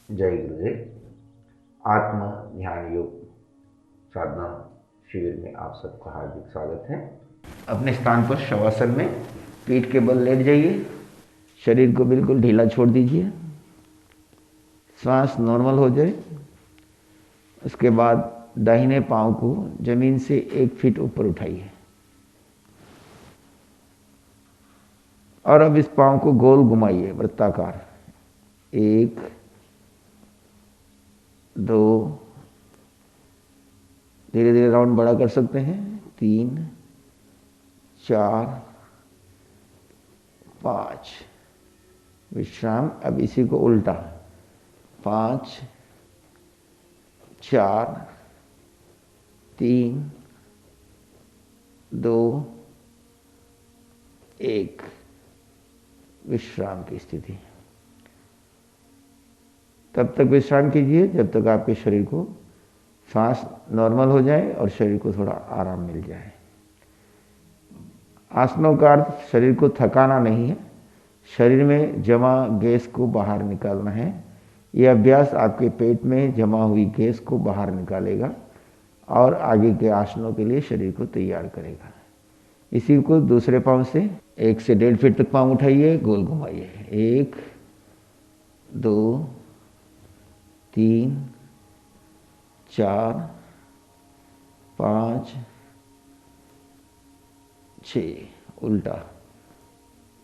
जय गुरुदेव। आत्म ध्यान योग साधना शिविर में आप सबका हार्दिक स्वागत है। अपने स्थान पर शवासन में पीठ के बल लेट जाइए। शरीर को बिल्कुल ढीला छोड़ दीजिए। श्वास नॉर्मल हो जाए। उसके बाद दाहिने पांव को जमीन से 1 फीट ऊपर उठाइए और अब इस पांव को गोल घुमाइए वृत्ताकार। 1 2, धीरे धीरे राउंड बड़ा कर सकते हैं। 3 4 5, विश्राम। अब इसी को उल्टा 5 4 3 2 1, विश्राम की स्थिति। तब तक विश्राम कीजिए जब तक आपके शरीर को सांस नॉर्मल हो जाए और शरीर को थोड़ा आराम मिल जाए। आसनों का अर्थ शरीर को थकाना नहीं है, शरीर में जमा गैस को बाहर निकालना है। यह अभ्यास आपके पेट में जमा हुई गैस को बाहर निकालेगा और आगे के आसनों के लिए शरीर को तैयार करेगा। इसी को दूसरे पांव से 1 से 1.5 फीट तक पांव उठाइए, गोल घुमाइए। 1 2 3 4 5 6, उल्टा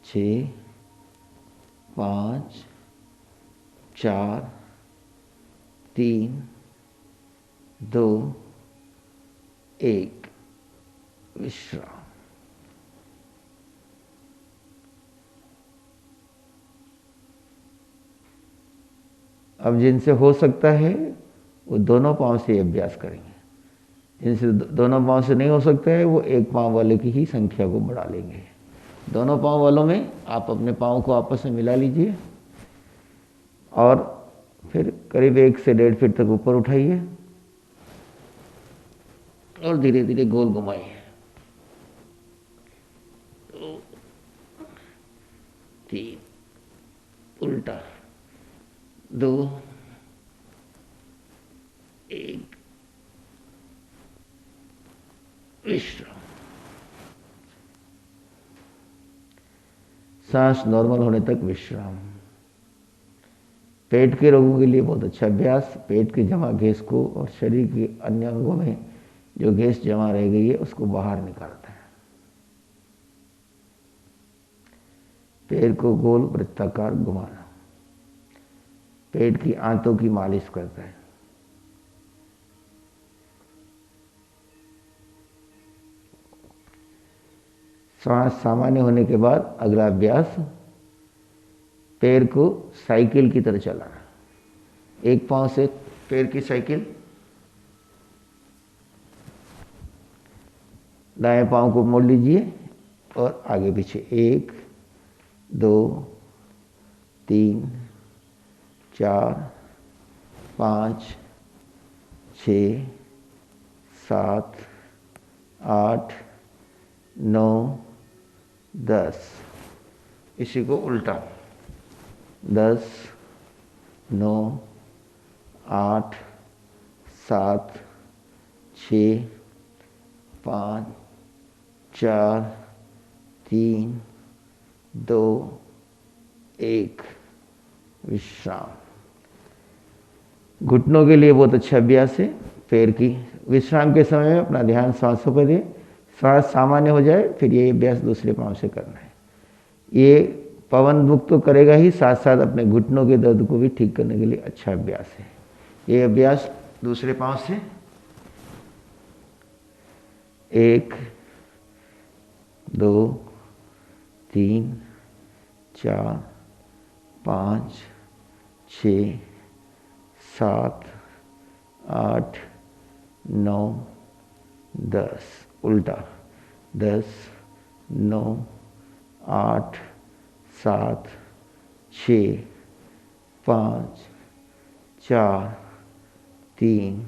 6 5 4 3 2 1, विश्राम। अब जिनसे हो सकता है वो दोनों पांव से अभ्यास करेंगे। जिनसे दोनों पांव से नहीं हो सकता है वो एक पांव वाले की ही संख्या को बढ़ा लेंगे। दोनों पांव वालों में आप अपने पांव को आपस में मिला लीजिए और फिर करीब 1 से 1.5 फीट तक ऊपर उठाइए और धीरे धीरे गोल घुमाइए। 2 3, उल्टा 2 1, विश्राम। सांस नॉर्मल होने तक विश्राम। पेट के रोगों के लिए बहुत अच्छा अभ्यास। पेट की जमा गैस को और शरीर के अन्य अंगों में जो गैस जमा रह गई है उसको बाहर निकालता है। पैर को गोल वृत्ताकार घुमाना पेट की आंतों की मालिश करता है। सांस सामान्य होने के बाद अगला अभ्यास पैर को साइकिल की तरह चलाना। एक पांव से पैर की साइकिल, दाएं पांव को मोड़ लीजिए और आगे पीछे 1 2 3 4 5 6 7 8 9 10, इसी को उल्टा 10 9 8 7 6 5 4 3 2 1, विश्राम। घुटनों के लिए बहुत अच्छा अभ्यास है। पैर की विश्राम के समय में अपना ध्यान सांसों पर दें। श्वास सामान्य हो जाए फिर ये अभ्यास दूसरे पांव से करना है। ये पवन मुक्त तो करेगा ही, साथ साथ अपने घुटनों के दर्द को भी ठीक करने के लिए अच्छा अभ्यास है। ये अभ्यास दूसरे पांव से 1 2 3 4 5 6 7 8 9 10, उल्टा 10 9 8 7 6 5 4 3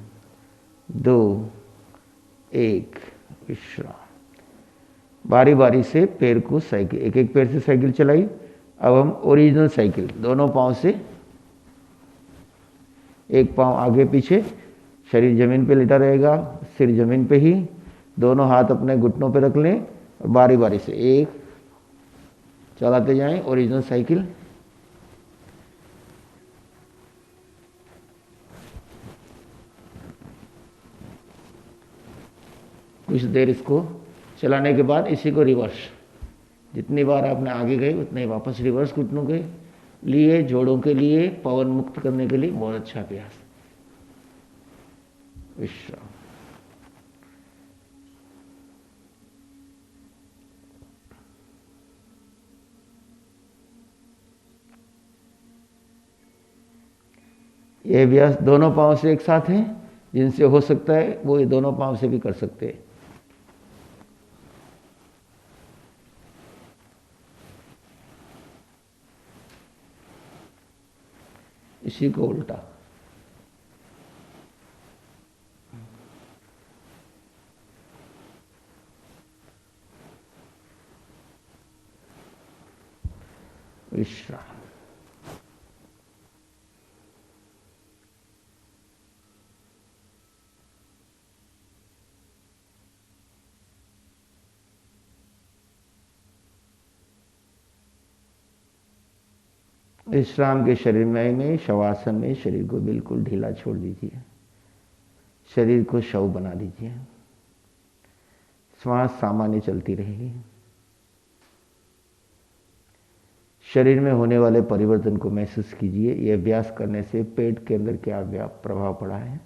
2 1, विश्राम। बारी बारी से पैर को साइकिल, एक एक पैर से साइकिल चलाई। अब हम ओरिजिनल साइकिल दोनों पांव से एक पाँव आगे पीछे, शरीर जमीन पे लेटा रहेगा, सिर जमीन पे ही, दोनों हाथ अपने घुटनों पे रख लें और बारी बारी से एक चलाते जाएं ओरिजिनल साइकिल। कुछ देर इसको चलाने के बाद इसी को रिवर्स, जितनी बार आपने आगे गए उतने ही वापस रिवर्स घुटनों के लिए, जोड़ों के लिए, पवन मुक्त करने के लिए बहुत अच्छा अभ्यास। विश्राम। ये अभ्यास दोनों पांव से एक साथ है, जिनसे हो सकता है वो ये दोनों पांव से भी कर सकते हैं। इसी को उल्टा। विश्राम। विश्राम के शरीर में शवासन में शरीर को बिल्कुल ढीला छोड़ दीजिए, शरीर को शव बना दीजिए, श्वास सामान्य चलती रहेगी। शरीर में होने वाले परिवर्तन को महसूस कीजिए। यह अभ्यास करने से पेट के अंदर क्या प्रभाव पड़ा है।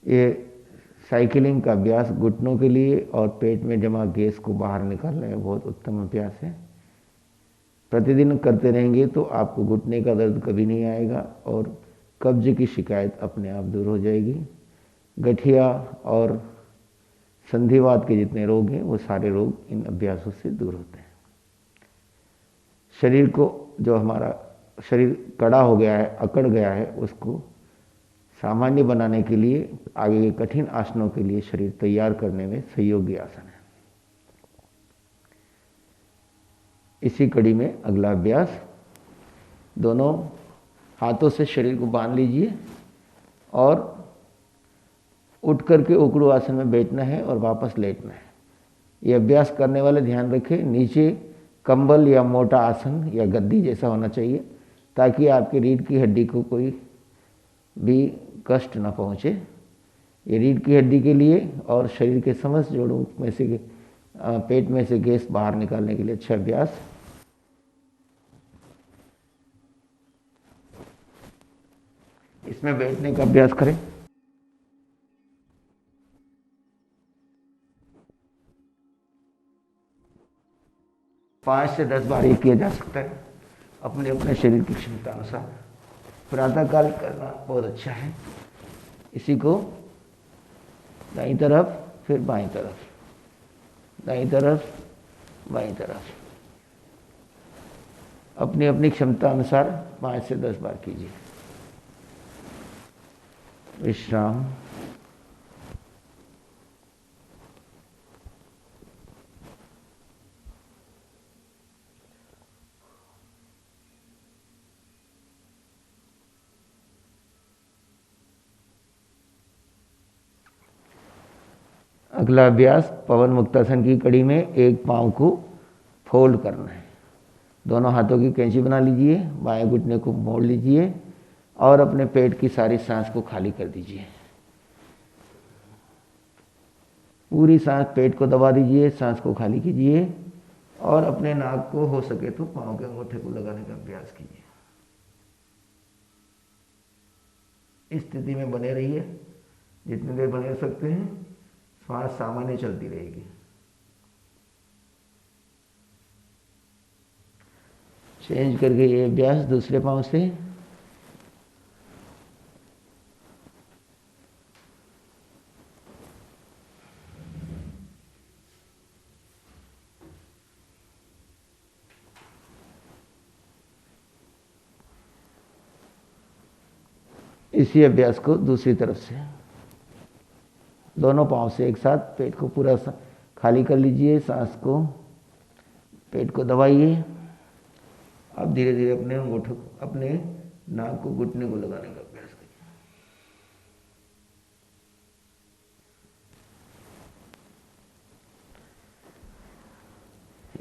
ये साइकिलिंग का अभ्यास घुटनों के लिए और पेट में जमा गैस को बाहर निकालने में बहुत उत्तम अभ्यास है। प्रतिदिन करते रहेंगे तो आपको घुटने का दर्द कभी नहीं आएगा और कब्ज की शिकायत अपने आप दूर हो जाएगी। गठिया और संधिवात के जितने रोग हैं वो सारे रोग इन अभ्यासों से दूर होते हैं। शरीर को, जो हमारा शरीर कड़ा हो गया है, अकड़ गया है, उसको सामान्य बनाने के लिए, आगे के कठिन आसनों के लिए शरीर तैयार करने में सहयोगी आसन है। इसी कड़ी में अगला अभ्यास, दोनों हाथों से शरीर को बांध लीजिए और उठ करके उकड़ू आसन में बैठना है और वापस लेटना है। ये अभ्यास करने वाले ध्यान रखें नीचे कंबल या मोटा आसन या गद्दी जैसा होना चाहिए, ताकि आपकी रीढ़ की हड्डी को कोई भी कष्ट न पहुँचे। ये रीढ़ की हड्डी के लिए और शरीर के समस्त जोड़ों में से पेट में से गैस बाहर निकालने के लिए अच्छा अभ्यास। इसमें बैठने का अभ्यास करें। पाँच से 10 बार ये किया जा सकता है अपने अपने शरीर की क्षमता अनुसार। प्रातःकाल करना बहुत अच्छा है। इसी को दाईं तरफ, फिर बाईं तरफ, दाईं तरफ, बाईं तरफ, अपनी अपनी क्षमता अनुसार 5 से 10 बार कीजिए। विश्राम। अगला अभ्यास पवन मुक्तासन की कड़ी में एक पांव को फोल्ड करना है। दोनों हाथों की कैंची बना लीजिए, बाएं घुटने को मोड़ लीजिए और अपने पेट की सारी सांस को खाली कर दीजिए। पूरी सांस पेट को दबा दीजिए, सांस को खाली कीजिए और अपने नाक को हो सके तो पांव के अंगूठे को लगाने का अभ्यास कीजिए। इस स्थिति में बने रहिए जितनी देर बने रह सकते हैं। श्वास सामान्य चलती रहेगी। चेंज करके ये अभ्यास दूसरे पांव से। इसी अभ्यास को दूसरी तरफ से, दोनों पांव से एक साथ पेट को पूरा खाली कर लीजिए। सांस को, पेट को दबाइए अब धीरे धीरे अपने अंगूठों अपने नाक को घुटने को लगाने का अभ्यास करिए।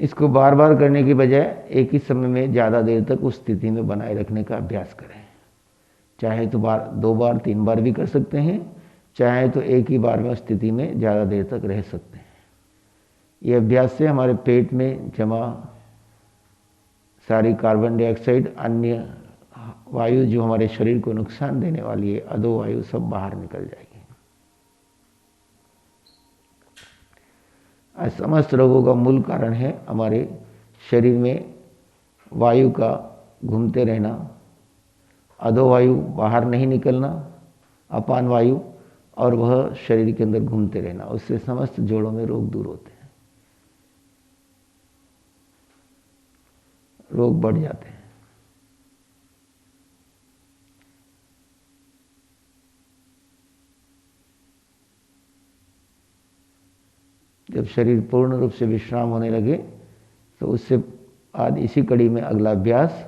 इसको बार बार करने की बजाय एक ही समय में ज़्यादा देर तक उस स्थिति में बनाए रखने का अभ्यास करें। चाहे तो 2 बार 3 बार भी कर सकते हैं, चाहे तो एक ही बार में उस स्थिति में ज़्यादा देर तक रह सकते हैं। ये अभ्यास से हमारे पेट में जमा सारी कार्बन डाइऑक्साइड, अन्य वायु जो हमारे शरीर को नुकसान देने वाली है, अधो वायु, सब बाहर निकल जाएगी। समस्त रोगों का मूल कारण है हमारे शरीर में वायु का घूमते रहना, अधो वायु बाहर नहीं निकलना, अपान वायु, और वह शरीर के अंदर घूमते रहना। उससे समस्त जोड़ों में रोग दूर होते हैं, रोग बढ़ जाते हैं। जब शरीर पूर्ण रूप से विश्राम होने लगे तो उससे आज इसी कड़ी में अगला अभ्यास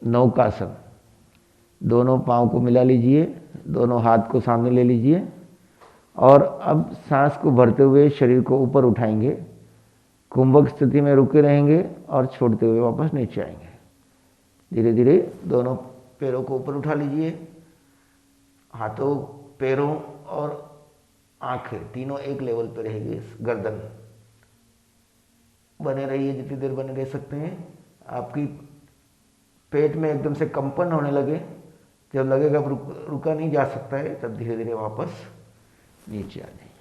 नौकासन। दोनों पांव को मिला लीजिए, दोनों हाथ को सामने ले लीजिए और अब सांस को भरते हुए शरीर को ऊपर उठाएंगे, कुंभक स्थिति में रुके रहेंगे और छोड़ते हुए वापस नीचे आएंगे। धीरे धीरे दोनों पैरों को ऊपर उठा लीजिए, हाथों, पैरों और आंखें तीनों एक लेवल पर रहेगी। गर्दन बने रहिए जितनी देर बने रह सकते हैं। आपकी पेट में एकदम से कंपन होने लगे, जब लगेगा रुका नहीं जा सकता है, तब धीरे धीरे वापस नीचे आ जाइए।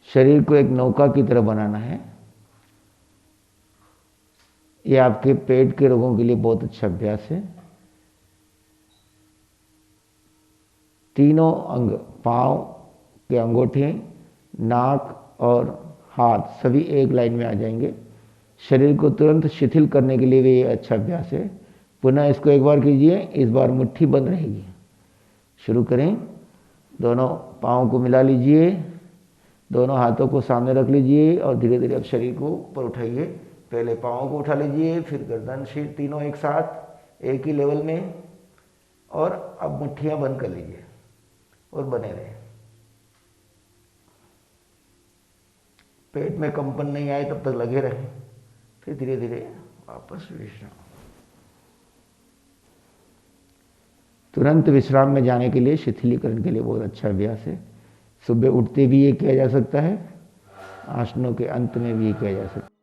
शरीर को एक नौका की तरह बनाना है। यह आपके पेट के रोगों के लिए बहुत अच्छा अभ्यास है। तीनों अंग, पांव के अंगूठे, नाक और हाथ सभी एक लाइन में आ जाएंगे। शरीर को तुरंत शिथिल करने के लिए भी ये अच्छा अभ्यास है। पुनः इसको एक बार कीजिए, इस बार मुट्ठी बंद रहेगी। शुरू करें। दोनों पाँव को मिला लीजिए, दोनों हाथों को सामने रख लीजिए और धीरे धीरे अब शरीर को ऊपर उठाइए। पहले पाँव को उठा लीजिए, फिर गर्दन, सिर, तीनों एक साथ एक ही लेवल में, और अब मुट्ठियाँ बंद कर लीजिए और बने रहे। पेट में कंपन नहीं आए तब तक लगे रहे, फिर धीरे धीरे वापस विश्राम। तुरंत विश्राम में जाने के लिए, शिथिलीकरण के लिए बहुत अच्छा अभ्यास है। सुबह उठते भी ये किया जा सकता है, आसनों के अंत में भी ये किया जा सकता है।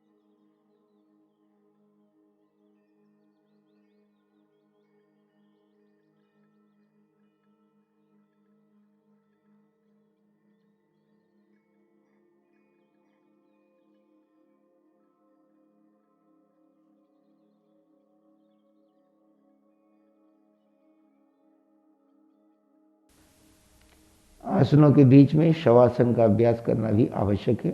आसनों के बीच में शवासन का अभ्यास करना भी आवश्यक है।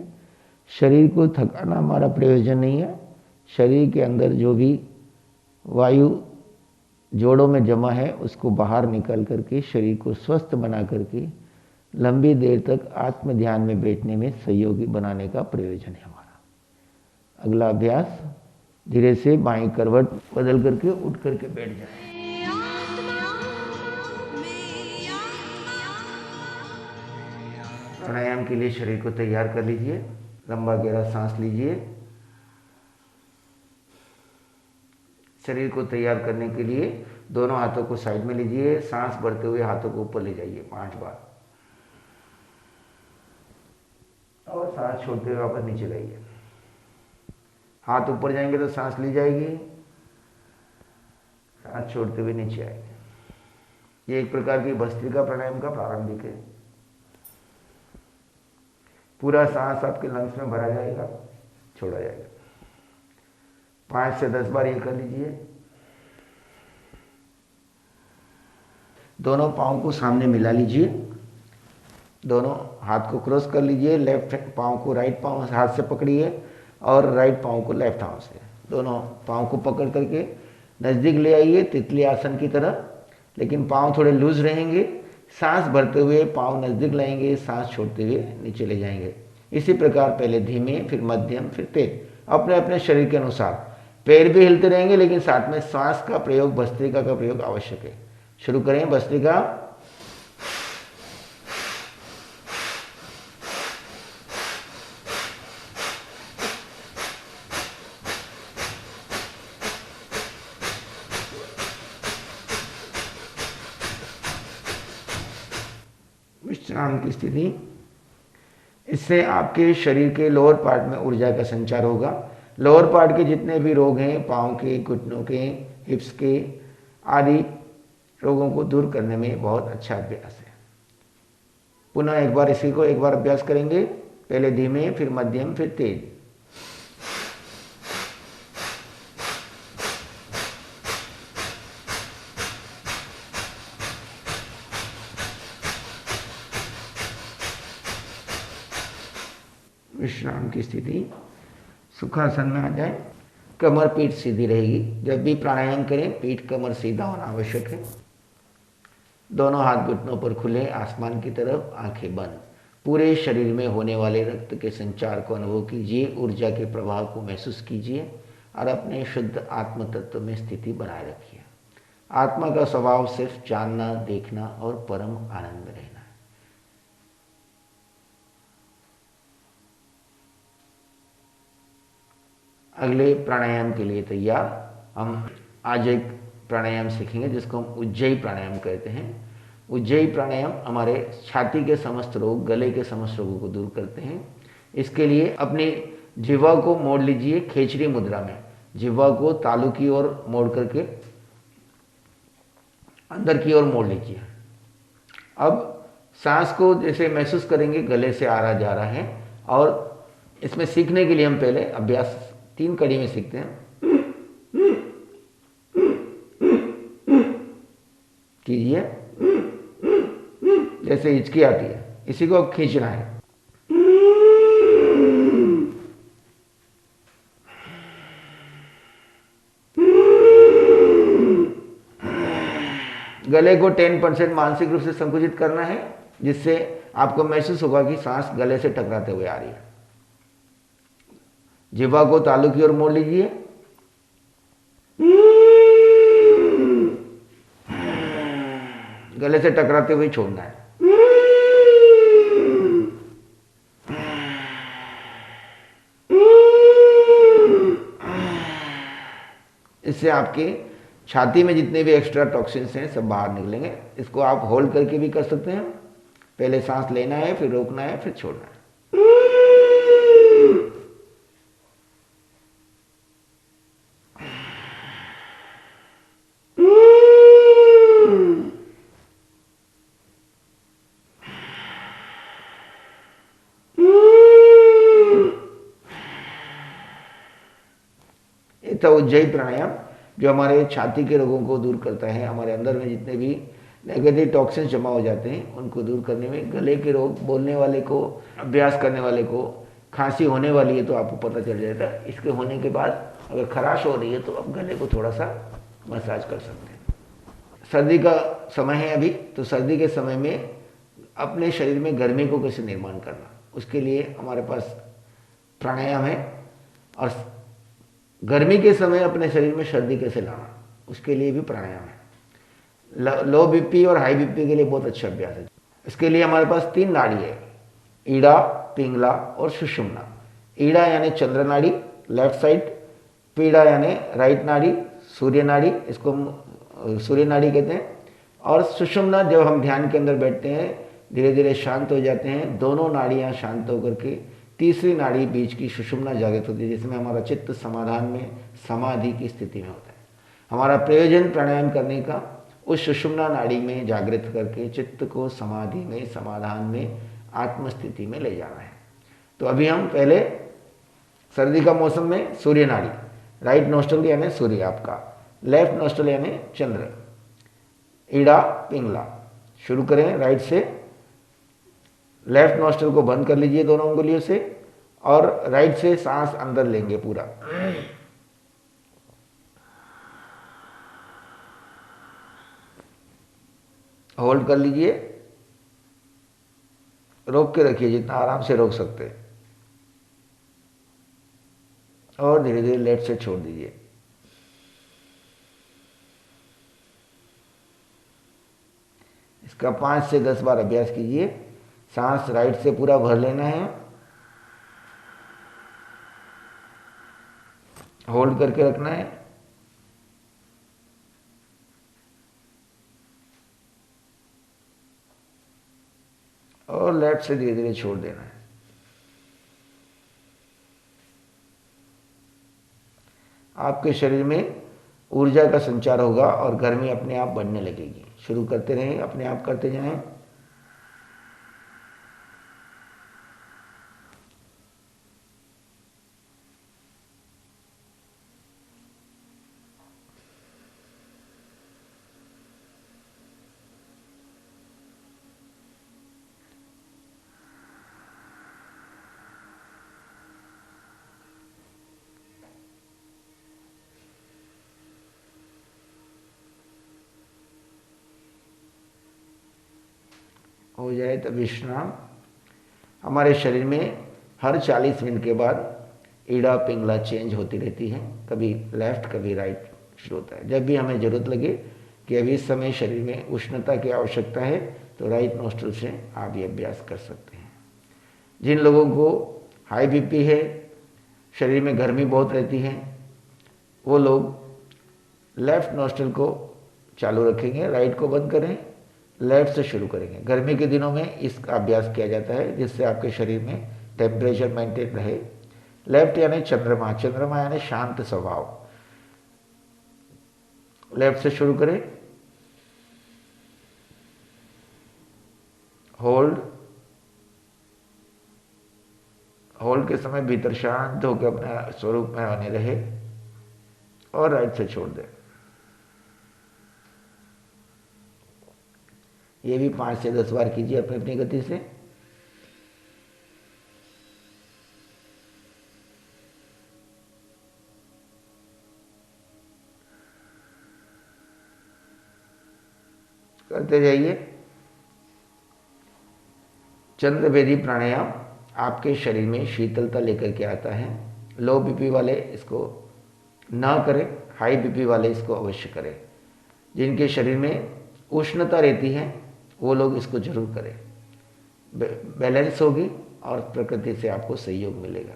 शरीर को थकाना हमारा प्रयोजन नहीं है। शरीर के अंदर जो भी वायु जोड़ों में जमा है उसको बाहर निकाल करके शरीर को स्वस्थ बना करके लंबी देर तक आत्म ध्यान में बैठने में सहयोगी बनाने का प्रयोजन है हमारा। अगला अभ्यास, धीरे से बाईं करवट बदल करके उठ करके बैठ जाए। प्राणायाम के लिए शरीर को तैयार कर लीजिए। लंबा गहरा सांस लीजिए। शरीर को तैयार करने के लिए दोनों हाथों को साइड में लीजिए। सांस भरते हुए हाथों को ऊपर ले जाइए 5 बार और सांस छोड़ते हुए वापस नीचे लाइए। हाथ ऊपर जाएंगे तो सांस ली जाएगी, सांस छोड़ते हुए नीचे आएगी। ये एक प्रकार की भस्त्रिका प्राणायाम का प्रारंभिक है। पूरा सांस आपके लंग्स में भरा जाएगा, छोड़ा जाएगा। 5 से 10 बार ये कर लीजिए। दोनों पाँव को सामने मिला लीजिए, दोनों हाथ को क्रॉस कर लीजिए। लेफ्ट पाँव को राइट पाँव हाथ से पकड़िए और राइट पाँव को लेफ्ट हाथ से। दोनों पाँव को पकड़ करके नज़दीक ले आइए तितली आसन की तरह, लेकिन पाँव थोड़े लूज रहेंगे। सांस भरते हुए पाँव नज़दीक लाएंगे, सांस छोड़ते हुए नीचे ले जाएंगे। इसी प्रकार पहले धीमे, फिर मध्यम, फिर तेज, अपने अपने शरीर के अनुसार। पैर भी हिलते रहेंगे, लेकिन साथ में श्वास का प्रयोग, भस्त्रिका का प्रयोग आवश्यक है। शुरू करें भस्त्रिका। विश्राम की स्थिति। इससे आपके शरीर के लोअर पार्ट में ऊर्जा का संचार होगा। लोअर पार्ट के जितने भी रोग हैं, पाँव के, घुटनों के, हिप्स के आदि रोगों को दूर करने में बहुत अच्छा अभ्यास है। पुनः एक बार इसी को एक बार अभ्यास करेंगे, पहले धीमे, फिर मध्यम, फिर तेज। विश्राम की स्थिति। सुखासन में आ जाए, कमर पीठ सीधी रहेगी। जब भी प्राणायाम करें पीठ कमर सीधा होना आवश्यक है। दोनों हाथ घुटनों पर खुले, आसमान की तरफ, आंखें बंद। पूरे शरीर में होने वाले रक्त के संचार को अनुभव कीजिए, ऊर्जा के प्रवाह को महसूस कीजिए और अपने शुद्ध आत्म तत्व में स्थिति बनाए रखिए। आत्मा का स्वभाव सिर्फ जानना, देखना और परम आनंद रहना है। अगले प्राणायाम के लिए तैयार। हम आज एक प्राणायाम सीखेंगे जिसको हम उज्जयी प्राणायाम कहते हैं। उज्जयी प्राणायाम हमारे छाती के समस्त रोग, गले के समस्त रोगों को दूर करते हैं। इसके लिए अपनी जिह्वा को मोड़ लीजिए खेचरी मुद्रा में। जिह्वा को तालू की ओर मोड़ करके अंदर की ओर मोड़ लीजिए। अब सांस को जैसे महसूस करेंगे गले से आ रहा जा रहा है। और इसमें सीखने के लिए हम पहले अभ्यास 3 कड़ी में सीखते हैं। कीजिए, जैसे हिचकी आती है, इसी को अब खींचना है। गले को 10% मानसिक रूप से संकुचित करना है, जिससे आपको महसूस होगा कि सांस गले से टकराते हुए आ रही है। जिह्वा को तालू की ओर मोड़ लीजिए। गले से टकराते हुए छोड़ना है। इससे आपके छाती में जितने भी एक्स्ट्रा टॉक्सिन्स हैं सब बाहर निकलेंगे। इसको आप होल्ड करके भी कर सकते हैं। पहले सांस लेना है, फिर रोकना है, फिर छोड़ना है। तो उज्जयी प्राणायाम जो हमारे छाती के रोगों को दूर करता है। हमारे अंदर में जितने भी नेगेटिव टॉक्सिन्स जमा हो जाते हैं उनको दूर करने में, गले के रोग, बोलने वाले को, अभ्यास करने वाले को खांसी होने वाली है तो आपको पता चल जाएगा। इसके होने के बाद अगर खराश हो रही है तो आप गले को थोड़ा सा मसाज कर सकते हैं। सर्दी का समय है अभी, तो सर्दी के समय में अपने शरीर में गर्मी को कैसे निर्माण करना, उसके लिए हमारे पास प्राणायाम है। और गर्मी के समय अपने शरीर में सर्दी कैसे लाना, उसके लिए भी प्राणायाम है। लो बीपी और हाई बीपी के लिए बहुत अच्छा अभ्यास है। इसके लिए हमारे पास 3 नाड़ी है, ईड़ा, पिंगला और सुषुम्ना। ईड़ा यानी चंद्र नाड़ी लेफ्ट साइड, पीड़ा यानी राइट नाड़ी, सूर्य नाड़ी, इसको हम सूर्य नाड़ी कहते हैं। और सुषुम्ना जब हम ध्यान के अंदर बैठते हैं धीरे धीरे शांत हो जाते हैं, दोनों नाड़ियाँ शांत होकर के तीसरी नाड़ी बीच की सुषुम्ना जागृत होती है, जिसमें हमारा चित्त समाधान में, समाधि की स्थिति में होता है। हमारा प्रयोजन प्राणायाम करने का उस सुषुम्ना नाड़ी में जागृत करके चित्त को समाधि में, समाधान में, आत्मस्थिति में ले जाना है। तो अभी हम पहले सर्दी का मौसम में सूर्य नाड़ी, राइट नोस्ट्रल यानी सूर्य आपका, लेफ्ट नोस्ट्रल यानी चंद्र, ईड़ा, पिंगला। शुरू करें राइट से। लेफ्ट नोस्ट्रल को बंद कर लीजिए दोनों उंगलियों से और राइट से सांस अंदर लेंगे पूरा। होल्ड कर लीजिए, रोक के रखिए जितना आराम से रोक सकते हैं। और धीरे धीरे लेफ्ट से छोड़ दीजिए। इसका 5 से 10 बार अभ्यास कीजिए। सांस राइट से पूरा भर लेना है, होल्ड करके रखना है, और लेफ्ट से धीरे धीरे छोड़ देना है। आपके शरीर में ऊर्जा का संचार होगा और गर्मी अपने आप बढ़ने लगेगी। शुरू करते रहें, अपने आप करते जाएं। हो जाए तो विश्राम। हमारे शरीर में हर 40 मिनट के बाद ईड़ा पिंगला चेंज होती रहती है, कभी लेफ्ट कभी राइट शुरू होता है। जब भी हमें ज़रूरत लगे कि अभी इस समय शरीर में उष्णता की आवश्यकता है तो राइट नोस्ट्रल से आप ये अभ्यास कर सकते हैं। जिन लोगों को हाई बीपी है, शरीर में गर्मी बहुत रहती है, वो लोग लेफ्ट नोस्ट्रल को चालू रखेंगे, राइट को बंद करें, लेफ्ट से शुरू करेंगे। गर्मी के दिनों में इसका अभ्यास किया जाता है जिससे आपके शरीर में टेम्परेचर मेंटेन रहे। लेफ्ट यानी चंद्रमा, चंद्रमा यानी शांत स्वभाव। लेफ्ट से शुरू करें, होल्ड, होल्ड के समय भीतर शांत होकर अपने स्वरूप में बने रहे, और राइट से छोड़ दें। ये भी 5 से 10 बार कीजिए अपनी अपनी गति से। करते जाइए। चंद्रभेदी प्राणायाम आपके शरीर में शीतलता लेकर के आता है। लो बीपी वाले इसको ना करें, हाई बीपी वाले इसको अवश्य करें। जिनके शरीर में उष्णता रहती है वो लोग इसको जरूर करें। बैलेंस होगी और प्रकृति से आपको सहयोग मिलेगा।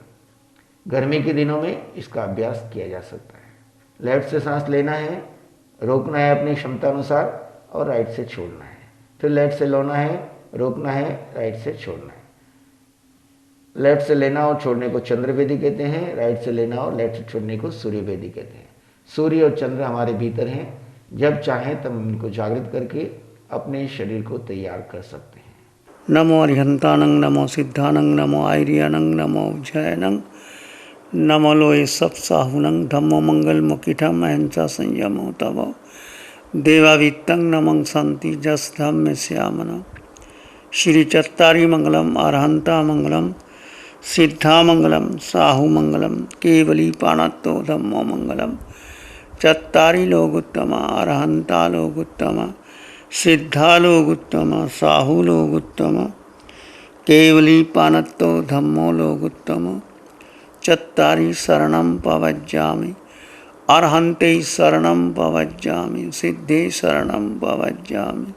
गर्मी के दिनों में इसका अभ्यास किया जा सकता है। लेफ्ट से सांस लेना है, रोकना है अपनी क्षमता अनुसार, और राइट से छोड़ना है। फिर लेफ्ट से लेना है, रोकना है, राइट से छोड़ना है। लेफ्ट से लेना और छोड़ने को चंद्रभेदी कहते हैं, राइट से लेना और लेफ्ट से छोड़ने को सूर्यभेदी कहते हैं। सूर्य और चंद्र हमारे भीतर हैं, जब चाहें तब इनको जागृत करके अपने शरीर को तैयार कर सकते हैं। नमो अरिहंतानंग, नमो सिद्धानंग, नमो आर्यनंग, नमो जयनंग, नमो लोए सप्साहुनंग, धम्मो मंगल मुखिठम अहिंसा संयमो तव देवावित्तंग नमं शांति जस धम्म श्यामन। श्री चत्तारी मंगलम, अरहंता मंगलम, सिद्धा मंगलम, साहु मंगलम, केवली पाणत्तो धम्मो मंगलम। चत्तारी लोग उत्तम, अरहंता लोग उत्तम, सिद्धा लोग उत्तम, साहु लोग उत्तम, केवली पाणत्तो धम्मो लोग उत्तम। चत्तारी शरणं पवज्जामि, अरहंते शरणं पवज्जामि, सिद्धे शरणं पवज्जामि,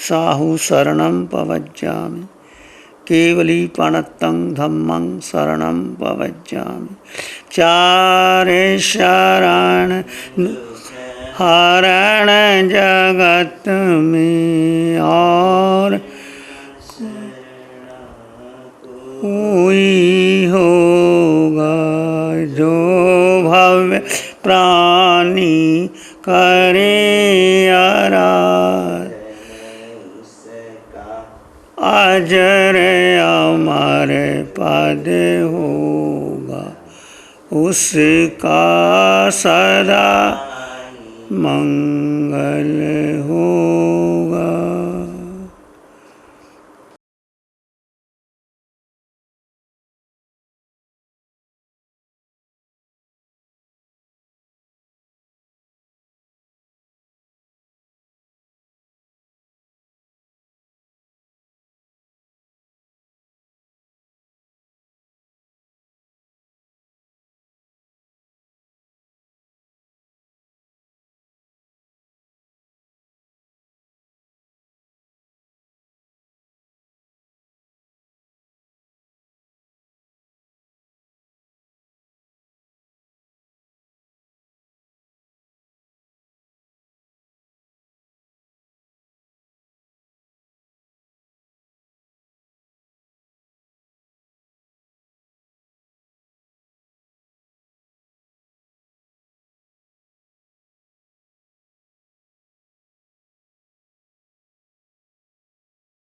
साहु शरणं पवज्जामि, केवली पाणत्तं धम्मं शरणं पवज्जामि। चारे शरण हरण जगत में और कोई होगा जो भव्य प्राणी करे आराध। अजर अमर पद होगा उसका सदा मंगल हो।